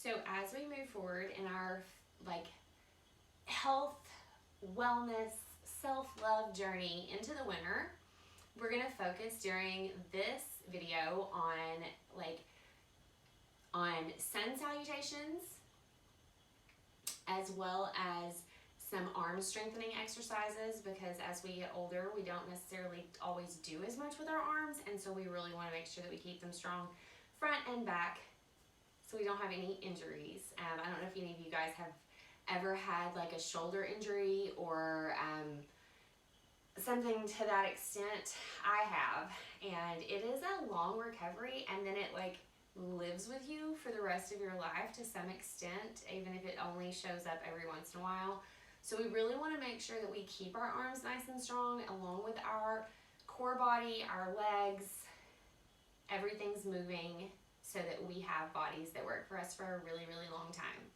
So as we move forward in our like health, wellness, self-love journey into the winter, we're gonna focus during this video on sun salutations, as well as some arm strengthening exercises, because as we get older, we don't necessarily always do as much with our arms, and so we really want to make sure that we keep them strong front and back so we don't have any injuries. I don't know if any of you guys have ever had like a shoulder injury or something to that extent. I have, and it is a long recovery, and then it like lives with you for the rest of your life to some extent, even if it only shows up every once in a while. So we really want to make sure that we keep our arms nice and strong, along with our core body, our legs, everything's moving, so that we have bodies that work for us for a really, really long time.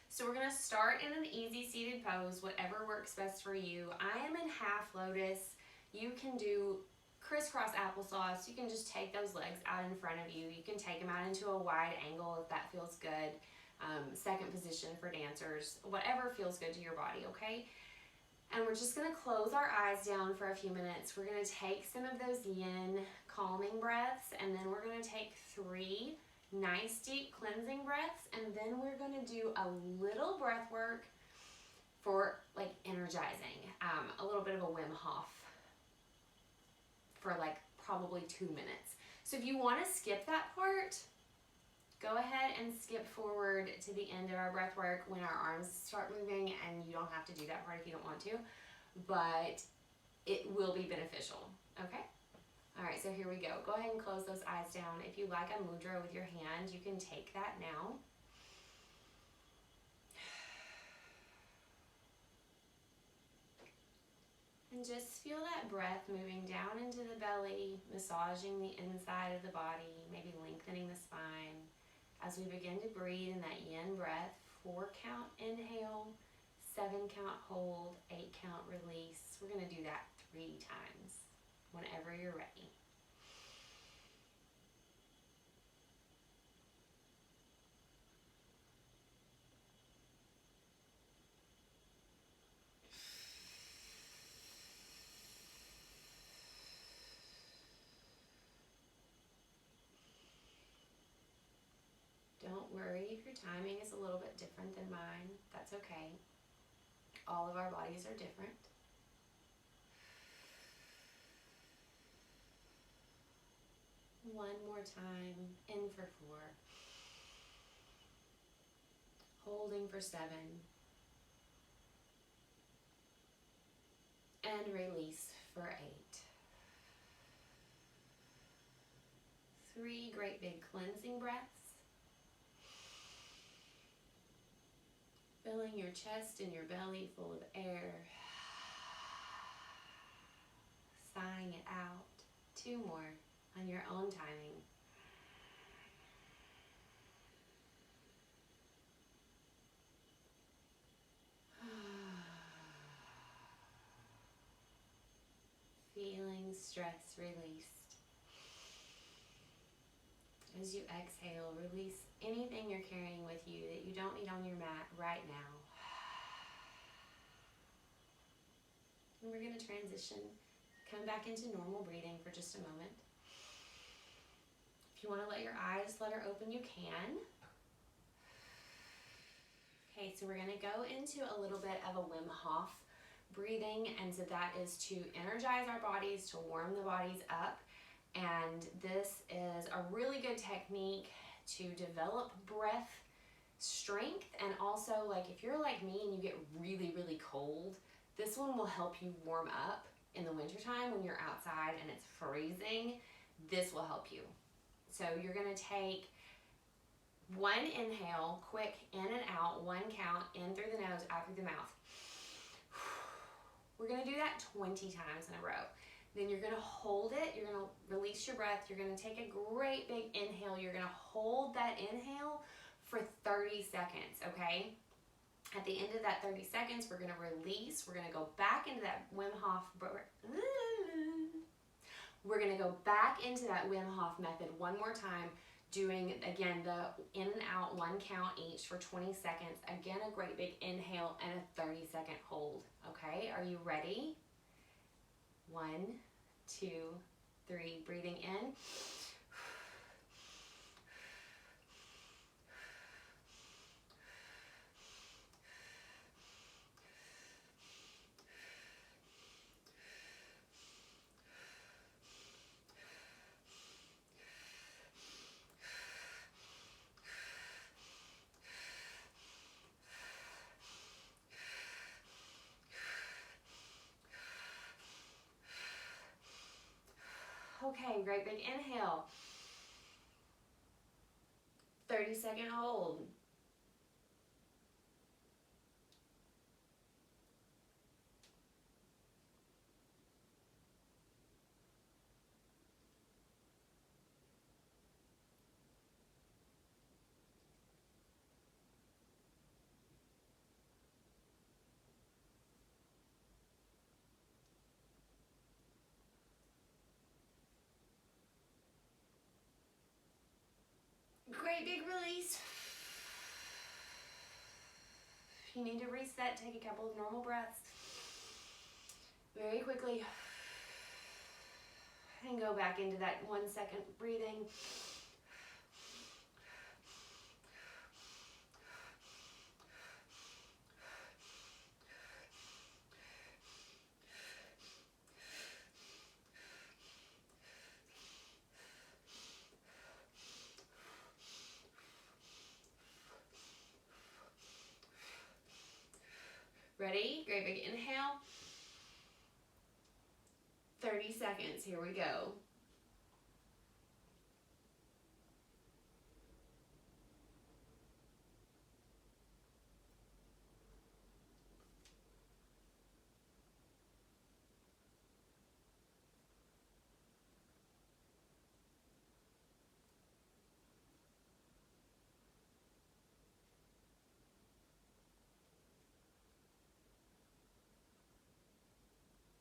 So we're going to start in an easy seated pose, whatever works best for you. I am in half lotus. You can do crisscross applesauce. You can just take those legs out in front of you. You can take them out into a wide angle if that feels good. Second position for dancers, whatever feels good to your body, okay? And we're just gonna close our eyes down for a few minutes. We're gonna take some of those yin calming breaths, and then we're gonna take 3 nice deep cleansing breaths, and then we're gonna do a little breath work for like energizing, a little bit of a Wim Hoff for like probably 2 minutes. So if you wanna skip that part, go ahead and skip forward to the end of our breath work when our arms start moving, and you don't have to do that part if you don't want to, but it will be beneficial, okay? All right, so here we go. Go ahead and close those eyes down. If you like a mudra with your hand, you can take that now. And just feel that breath moving down into the belly, massaging the inside of the body, maybe lengthening the spine. As we begin to breathe in that yin breath, 4 count inhale, 7 count hold, 8 count release. We're gonna do that 3 times whenever you're ready. Don't worry if your timing is a little bit different than mine. That's okay. All of our bodies are different. One more time. In for 4. Holding for 7. And release for 8. 3 great big cleansing breaths. Filling your chest and your belly full of air. Sighing it out. 2 more on your own timing. Feeling stress released. As you exhale, release anything you're carrying with you that you don't need on your mat right now. And we're going to transition, come back into normal breathing for just a moment. If you want to let your eyes flutter open, you can. Okay, so we're going to go into a little bit of a Wim Hoff breathing, and so that is to energize our bodies, to warm the bodies up. And this is a really good technique to develop breath strength, and also like if you're like me and you get really, really cold, this one will help you warm up in the wintertime when you're outside and it's freezing. This will help you. So you're gonna take 1 inhale, quick in and out, 1 count, in through the nose, out through the mouth. We're gonna do that 20 times in a row. Then you're gonna hold it, you're gonna release your breath, you're gonna take a great big inhale, you're gonna hold that inhale for 30 seconds, okay? At the end of that 30 seconds, we're gonna release, we're gonna go back into that Wim Hoff, we're gonna go back into that Wim Hoff method one more time, Doing, again, the in and out 1 count each for 20 seconds. Again, a great big inhale and a 30-second hold. Okay, are you ready? 1, 2, 3. Breathing in. Okay, great big inhale. 30-second hold. Great big release. If you need to reset, take a couple of normal breaths. Very quickly. And go back into that 1 second breathing. Ready? Great big inhale. 30 seconds. Here we go.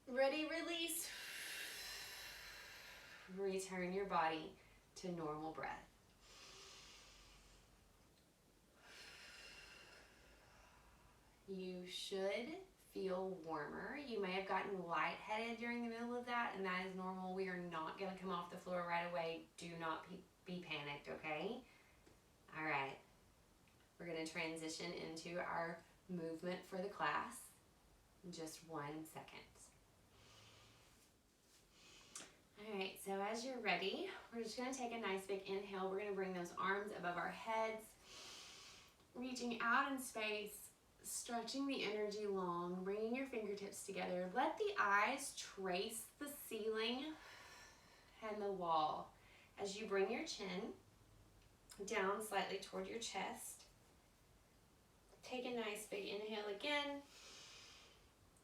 Ready, release. Return your body to normal breath. You should feel warmer. You may have gotten lightheaded during the middle of that, and that is normal. We are not going to come off the floor right away. Do not be panicked, okay? All right. We're going to transition into our movement for the class in just 1 second. All right, so as you're ready, we're just going to take a nice big inhale. We're going to bring those arms above our heads, reaching out in space, stretching the energy long, bringing your fingertips together. Let the eyes trace the ceiling and the wall as you bring your chin down slightly toward your chest. Take a nice big inhale again,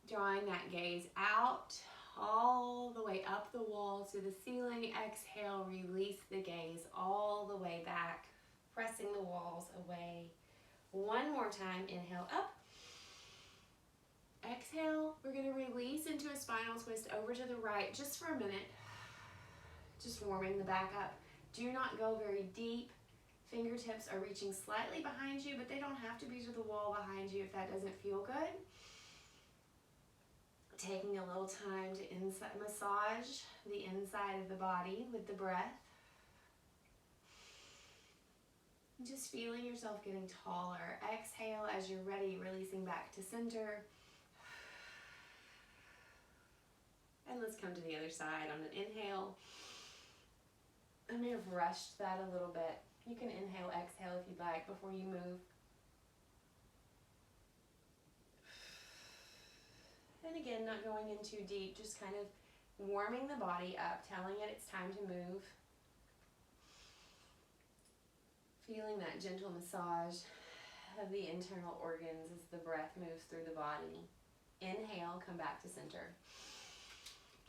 drawing that gaze out all the way up the wall to the ceiling. Exhale, release the gaze all the way back, pressing the walls away. One more time, inhale up. Exhale, we're going to release into a spinal twist over to the right just for a minute. Just warming the back up. Do not go very deep. Fingertips are reaching slightly behind you, but they don't have to be to the wall behind you if that doesn't feel good. Taking a little time to massage the inside of the body with the breath. Just feeling yourself getting taller. Exhale as you're ready, releasing back to center. And let's come to the other side on an inhale. I may have rushed that a little bit. You can inhale, exhale if you'd like before you move. And again, not going in too deep, just kind of warming the body up, telling it it's time to move. Feeling that gentle massage of the internal organs as the breath moves through the body. Inhale, come back to center.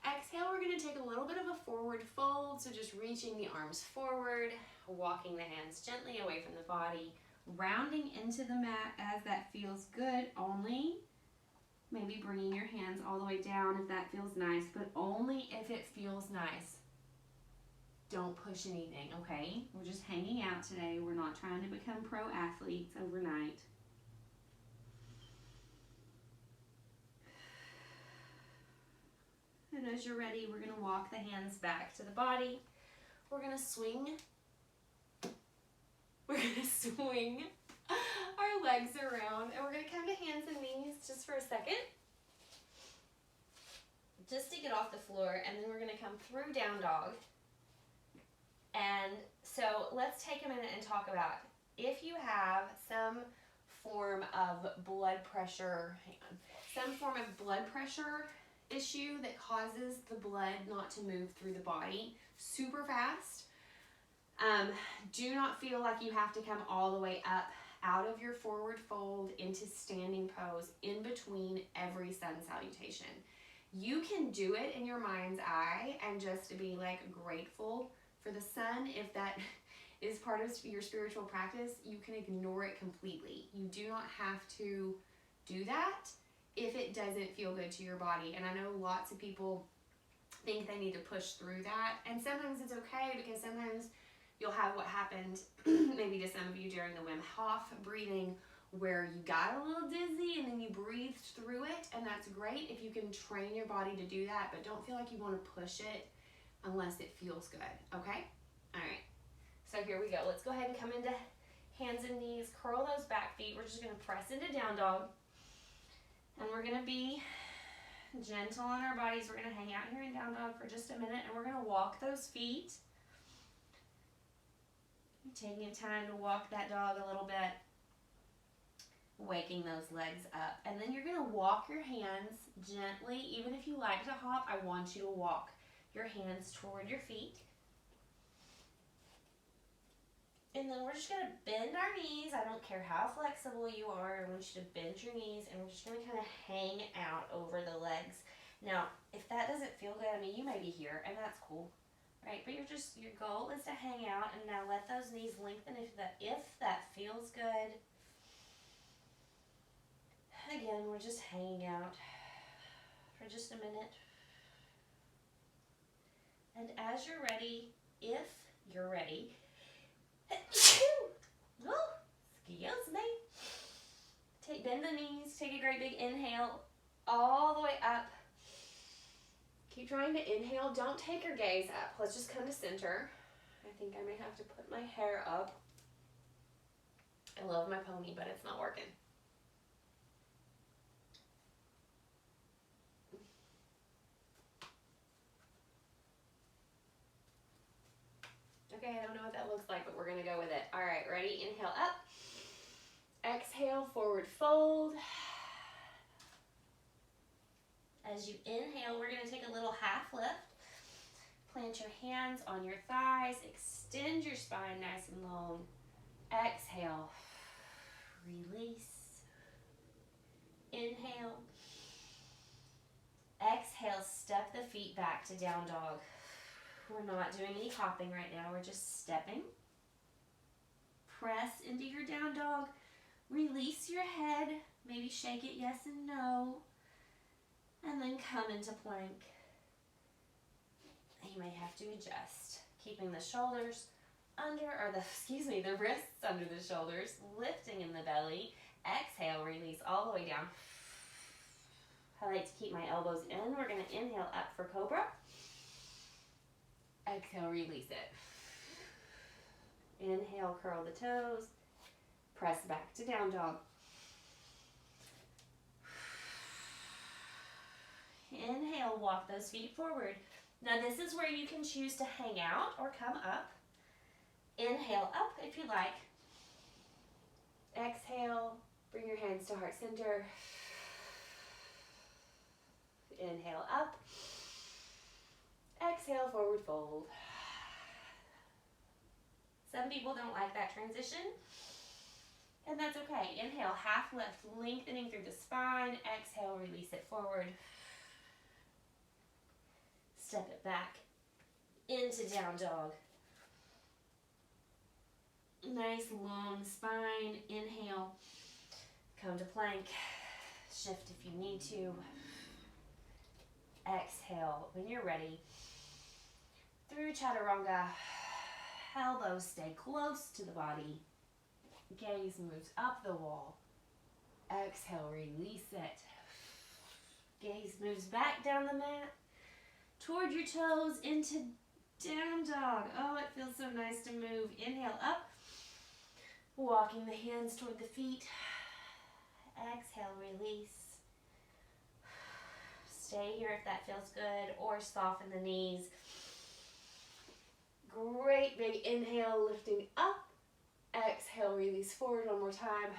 Exhale, we're going to take a little bit of a forward fold, so just reaching the arms forward, walking the hands gently away from the body, rounding into the mat as that feels good only. Maybe bringing your hands all the way down if that feels nice, but only if it feels nice. Don't push anything, okay? We're just hanging out today. We're not trying to become pro athletes overnight. And as you're ready, we're gonna walk the hands back to the body. We're gonna swing. We're gonna swing our legs around, and we're gonna come to hands and knees just for a second. Just to get off the floor, and then we're gonna come through down dog. And so let's take a minute and talk about if you have some form of blood pressure, issue that causes the blood not to move through the body super fast. Do not feel like you have to come all the way up out of your forward fold into standing pose in between every sun salutation. You can do it in your mind's eye and just be like grateful for the sun. If that is part of your spiritual practice, you can ignore it completely. You do not have to do that if it doesn't feel good to your body. And I know lots of people think they need to push through that, and sometimes it's okay, because sometimes you'll have what happened maybe to some of you during the Wim Hoff breathing, where you got a little dizzy and then you breathed through it, and that's great if you can train your body to do that, but don't feel like you want to push it unless it feels good, okay? All right, so here we go. Let's go ahead and come into hands and knees, curl those back feet. We're just gonna press into down dog, and we're gonna be gentle on our bodies. We're gonna hang out here in down dog for just a minute, and we're gonna walk those feet. Taking time to walk that dog a little bit, waking those legs up. And then you're gonna walk your hands gently. Even if you like to hop, I want you to walk your hands toward your feet. And then we're just gonna bend our knees. I don't care how flexible you are. I want you to bend your knees, and we're just gonna kind of hang out over the legs. Now, if that doesn't feel good, I mean, you may be here, and that's cool, right? But your goal is to hang out, and now let those knees lengthen if that feels good. Again, we're just hanging out for just a minute. And as you're ready, if you're ready, oh, excuse me. Bend the knees, take a great big inhale all the way up. Keep trying to inhale. Don't take your gaze up. Let's just come to center. I think I may have to put my hair up. I love my pony, but it's not working. Okay, I don't know what that looks like, but we're gonna go with it. All right, ready? Inhale up. Exhale, forward fold. As you inhale, we're gonna take a little half lift. Plant your hands on your thighs. Extend your spine nice and long. Exhale. Release. Inhale. Exhale, step the feet back to down dog. We're not doing any hopping right now. We're just stepping. Press into your down dog. Release your head. Maybe shake it yes and no. And then come into plank. You may have to adjust. Keeping the shoulders under, or the wrists under the shoulders. Lifting in the belly. Exhale, release all the way down. I like to keep my elbows in. We're going to inhale up for cobra. Exhale, release it. Inhale, curl the toes. Press back to down dog. Inhale, walk those feet forward. Now this is where you can choose to hang out or come up. Inhale up if you like. Exhale, bring your hands to heart center. Inhale up. Exhale, forward fold. Some people don't like that transition, and that's okay. Inhale, half lift, lengthening through the spine. Exhale, release it forward. Step it back into down dog. Nice long spine. Inhale, come to plank. Shift if you need to. Exhale when you're ready. through chaturanga. Elbows stay close to the body. Gaze moves up the wall. Exhale, release it. Gaze moves back down the mat, toward your toes, into down dog. Oh, it feels so nice to move. Inhale up, walking the hands toward the feet. Exhale, release. Stay here if that feels good, or soften the knees. Great big inhale, lifting up. Exhale, release forward one more time.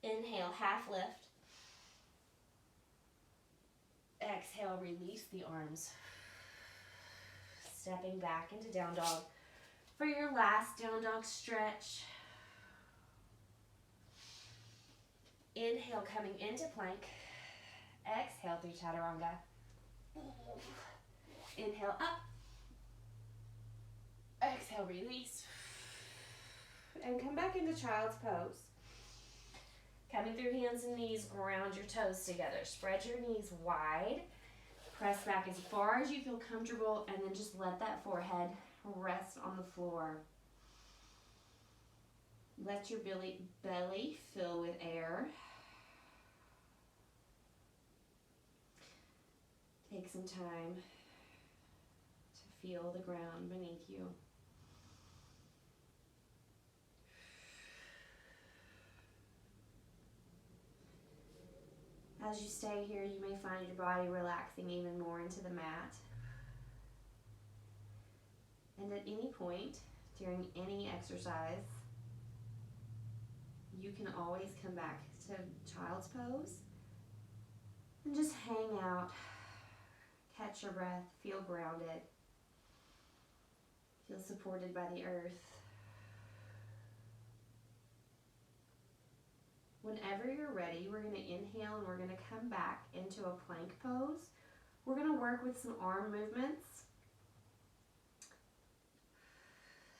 Inhale, half lift. Exhale, release the arms. Stepping back into down dog for your last down dog stretch. Inhale, coming into plank. Exhale through chaturanga. Inhale up. Exhale, release. And come back into child's pose. Coming through hands and knees, ground your toes together. Spread your knees wide. Press back as far as you feel comfortable, and then just let that forehead rest on the floor. Let your belly fill with air. Take some time to feel the ground beneath you. As you stay here, you may find your body relaxing even more into the mat. And at any point during any exercise, you can always come back to child's pose and just hang out, catch your breath, feel grounded, feel supported by the earth. Whenever you're ready, we're going to inhale and we're going to come back into a plank pose. We're going to work with some arm movements.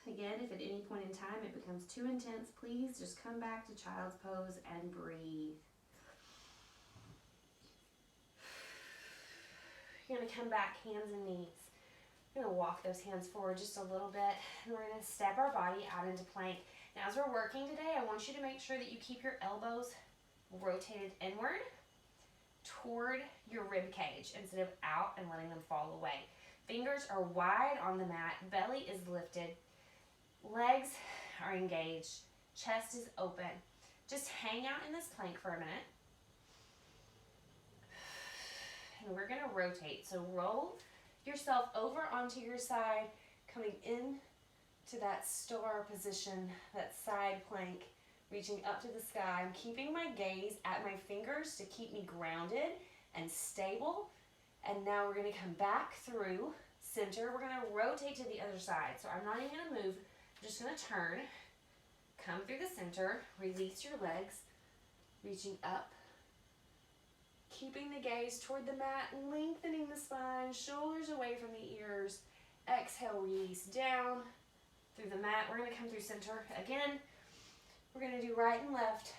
Again, if at any point in time it becomes too intense, please just come back to child's pose and breathe. You're going to come back, hands and knees. We're going to walk those hands forward just a little bit, and we're going to step our body out into plank. Now, as we're working today, I want you to make sure that you keep your elbows rotated inward toward your rib cage instead of out and letting them fall away. Fingers are wide on the mat, belly is lifted, legs are engaged, chest is open. Just hang out in this plank for a minute. And we're going to rotate. So roll yourself over onto your side, coming in to that star position, that side plank, reaching up to the sky. I'm keeping my gaze at my fingers to keep me grounded and stable. And now we're going to come back through center. We're going to rotate to the other side. So I'm not even going to move. I'm just going to turn, come through the center, release your legs, reaching up, keeping the gaze toward the mat, lengthening the spine, shoulders away from the ears. Exhale, release down through the mat. We're going to come through center again. We're going to do right and left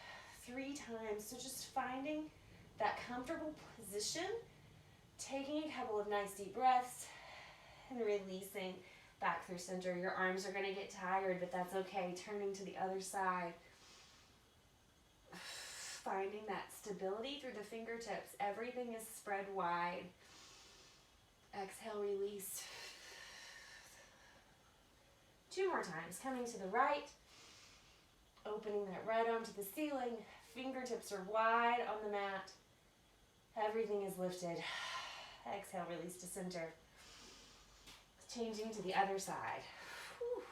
3 times. So just finding that comfortable position, taking a couple of nice deep breaths, and releasing back through center. Your arms are going to get tired, but that's okay. Turning to the other side. Finding that stability through the fingertips. Everything is spread wide. Exhale, release. 2 more times. Coming to the right. Opening that right arm to the ceiling. Fingertips are wide on the mat. Everything is lifted. Exhale, release to center. Changing to the other side. Whew.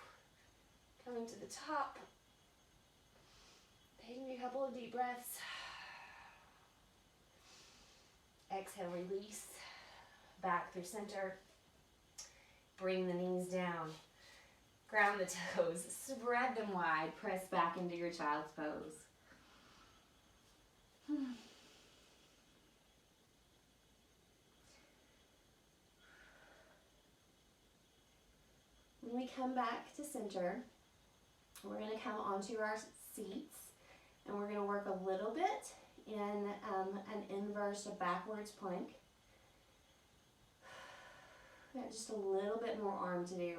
Coming to the top. Taking a couple of deep breaths. Exhale, release. Back through center. Bring the knees down. Ground the toes. Spread them wide. Press back into your child's pose. When we come back to center, we're going to come onto our seats and we're going to work a little bit in an inverse, a backwards plank. We've got just a little bit more arm to do.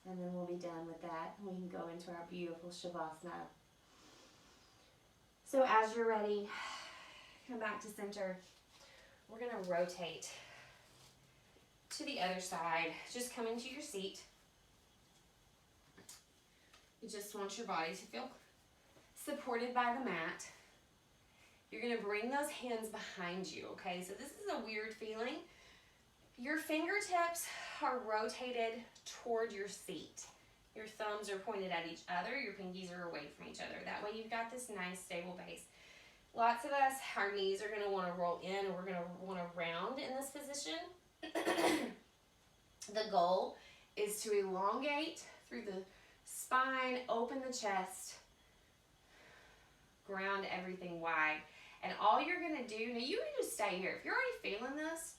And then we'll be done with that. We can go into our beautiful Shavasana. So as you're ready, come back to center. We're going to rotate to the other side. Just come into your seat. You just want your body to feel supported by the mat. You're going to bring those hands behind you, okay? So this is a weird feeling. Your fingertips are rotated toward your seat. Your thumbs are pointed at each other. Your pinkies are away from each other. That way you've got this nice stable base. Lots of us, our knees are going to want to roll in, or we're going to want to round in this position. The goal is to elongate through the spine, open the chest, ground everything wide. And all you're going to do, now you can just stay here. If you're already feeling this,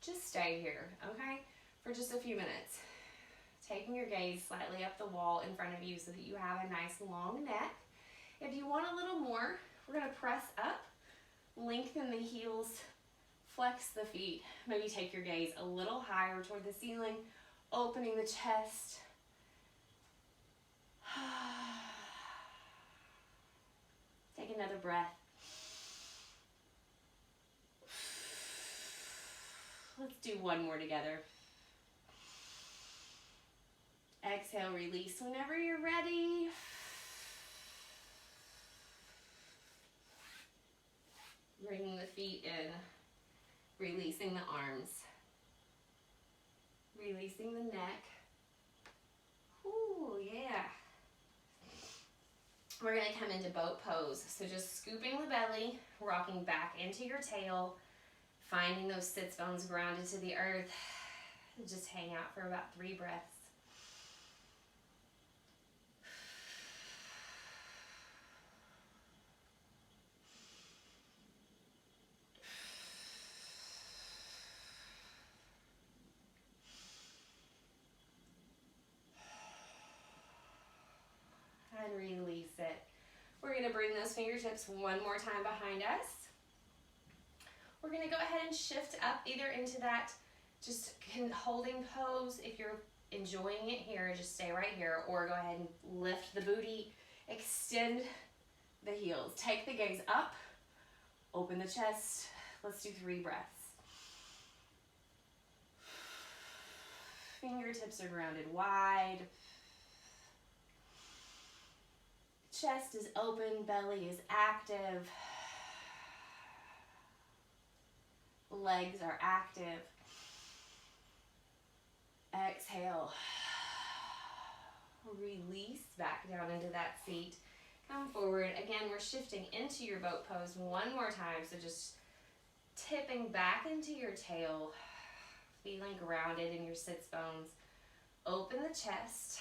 just stay here, okay, for just a few minutes. Taking your gaze slightly up the wall in front of you so that you have a nice long neck. If you want a little more, we're going to press up, lengthen the heels, flex the feet. Maybe take your gaze a little higher toward the ceiling, opening the chest. Take another breath. Let's do one more together. Exhale, release whenever you're ready. Bringing the feet in, releasing the arms, releasing the neck. Ooh, yeah. We're going to come into boat pose. So just scooping the belly, rocking back into your tail, finding those sits bones grounded to the earth. Just hang out for about 3 breaths. And release it. We're going to bring those fingertips one more time behind us. We're going to go ahead and shift up either into that just holding pose. If you're enjoying it here, just stay right here, or go ahead and lift the booty, extend the heels. Take the gaze up, open the chest. Let's do 3 breaths. Fingertips are grounded wide. Chest is open, belly is active. Legs are active. Exhale. Release back down into that seat. Come forward. Again, we're shifting into your boat pose one more time. So just tipping back into your tail, feeling grounded in your sits bones. Open the chest.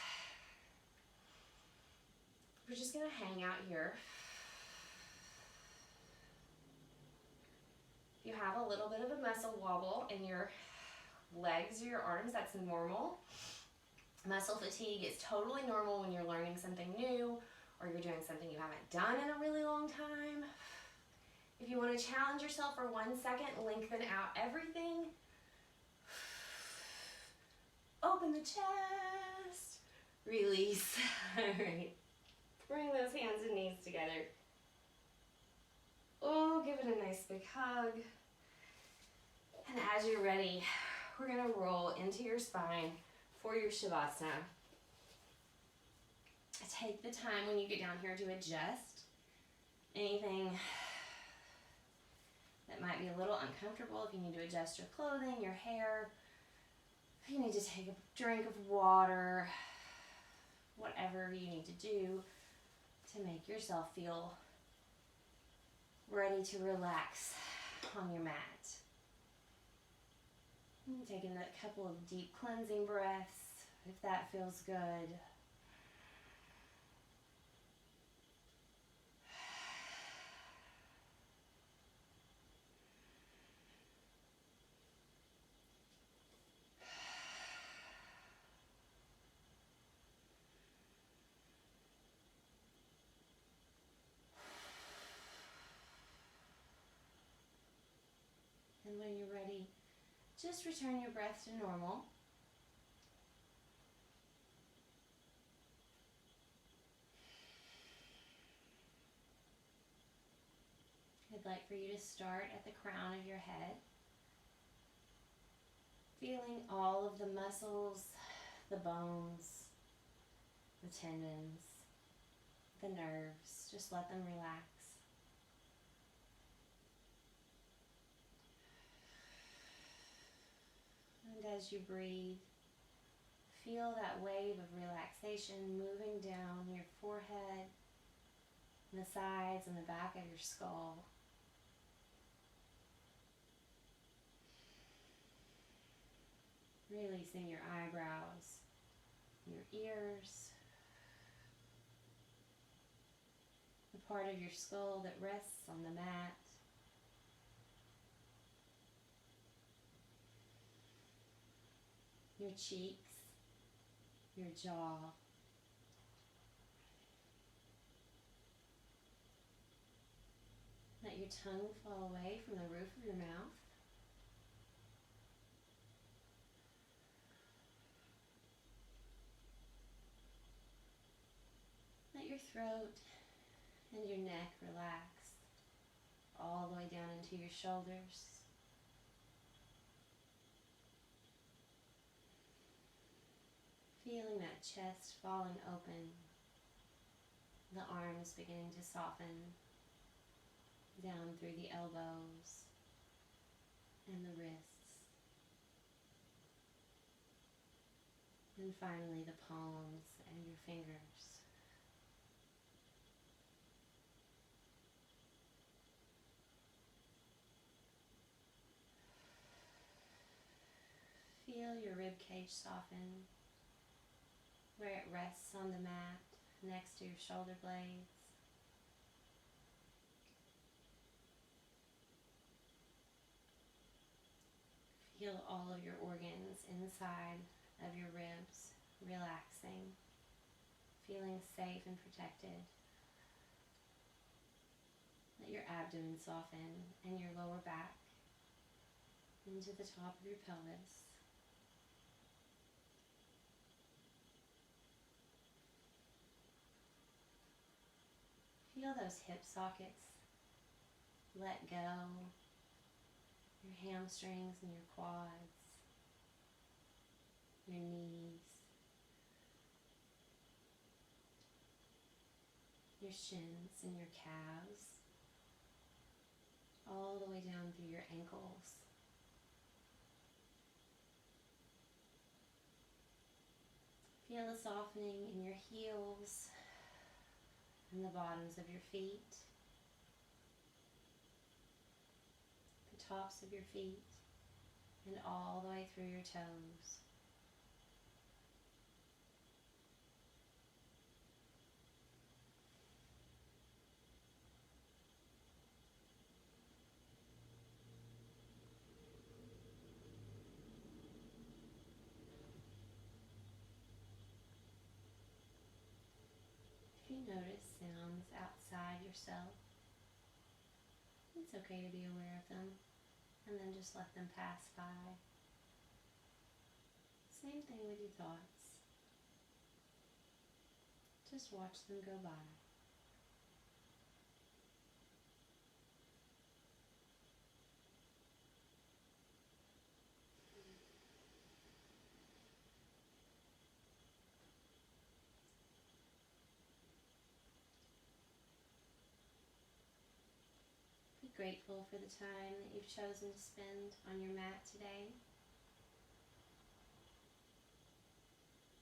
We're just going to hang out here. If you have a little bit of a muscle wobble in your legs or your arms, that's normal. Muscle fatigue is totally normal when you're learning something new or you're doing something you haven't done in a really long time. If you want to challenge yourself for 1 second, lengthen out everything. Open the chest. Release. All right. Bring those hands and knees together. Oh, give it a nice big hug. And as you're ready, we're going to roll into your spine for your Shavasana. Take the time when you get down here to adjust anything that might be a little uncomfortable. If you need to adjust your clothing, your hair, if you need to take a drink of water, whatever you need to do to make yourself feel ready to relax on your mat. Taking a couple of deep cleansing breaths, if that feels good. And when you're ready, Just return your breath to normal. I'd like for you to start at the crown of your head, feeling all of the muscles, the bones, the tendons, the nerves. Just let them relax. And as you breathe, feel that wave of relaxation moving down your forehead, and the sides and the back of your skull. Releasing your eyebrows, your ears, the part of your skull that rests on the mat. Your cheeks, your jaw. Let your tongue fall away from the roof of your mouth. Let your throat and your neck relax all the way down into your shoulders. Feeling that chest falling open, the arms beginning to soften down through the elbows and the wrists. And finally the palms and your fingers. Feel your rib cage soften where it rests on the mat next to your shoulder blades. Feel all of your organs inside of your ribs relaxing, feeling safe and protected. Let your abdomen soften and your lower back into the top of your pelvis. Feel those hip sockets let go, your hamstrings and your quads, your knees, your shins and your calves, all the way down through your ankles. Feel the softening in your heels and the bottoms of your feet, the tops of your feet, and all the way through your toes. If you notice sounds outside yourself, it's okay to be aware of them and then just let them pass by. Same thing with your thoughts. Just watch them go by. Be grateful for the time that you've chosen to spend on your mat today.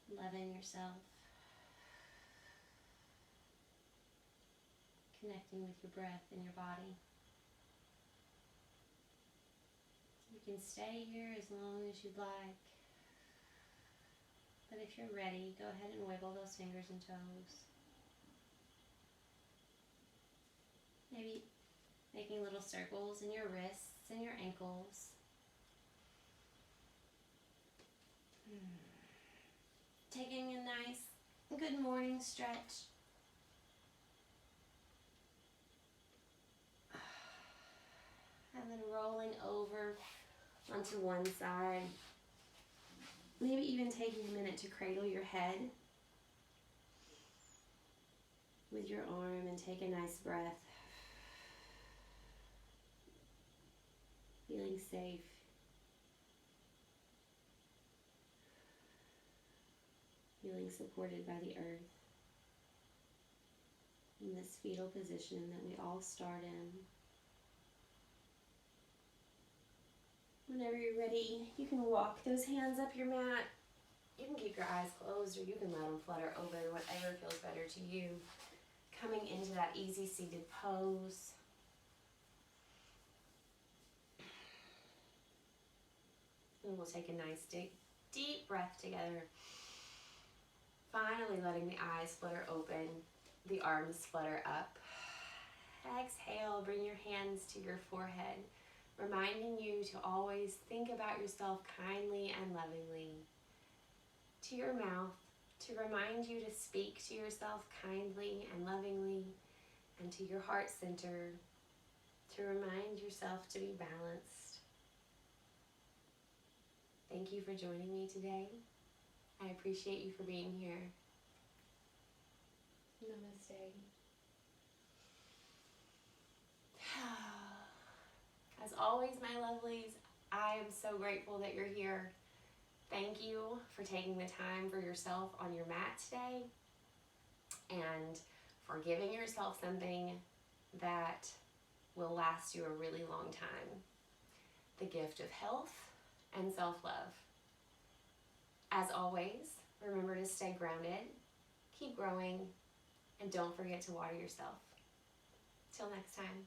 Loving yourself. Connecting with your breath and your body. You can stay here as long as you'd like. But if you're ready, go ahead and wiggle those fingers and toes. Maybe making little circles in your wrists and your ankles. Taking a nice good morning stretch. And then rolling over onto one side. Maybe even taking a minute to cradle your head with your arm and take a nice breath. Feeling safe. Feeling supported by the earth. In this fetal position that we all start in. Whenever you're ready, you can walk those hands up your mat. You can keep your eyes closed or you can let them flutter open, whatever feels better to you. Coming into that easy seated pose. And we'll take a nice deep breath together. Finally letting the eyes flutter open, the arms flutter up. Exhale, bring your hands to your forehead, reminding you to always think about yourself kindly and lovingly. To your mouth, to remind you to speak to yourself kindly and lovingly, and to your heart center, to remind yourself to be balanced. Thank you for joining me today. I appreciate you for being here. Namaste. As always, my lovelies, I am so grateful that you're here. Thank you for taking the time for yourself on your mat today and for giving yourself something that will last you a really long time. The gift of health and self-love. As always, remember to stay grounded, keep growing, and don't forget to water yourself. Till next time.